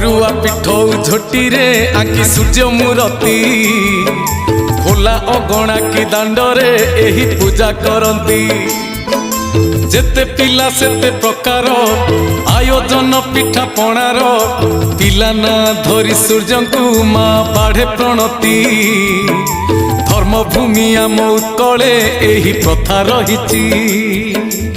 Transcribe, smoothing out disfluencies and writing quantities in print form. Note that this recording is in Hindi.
अरुआ पिठौ झोटी रे आंकी सूर्य मूरती खोला अगणा की दांडरे एही पूजा करती। जेते पिला सेते प्रकार आयोजन पिठा पणार पिला ना धरी सूर्य को माँ बाढ़े प्रणति। धर्मभूमि आम उत्कले एही प्रथा रहिछि।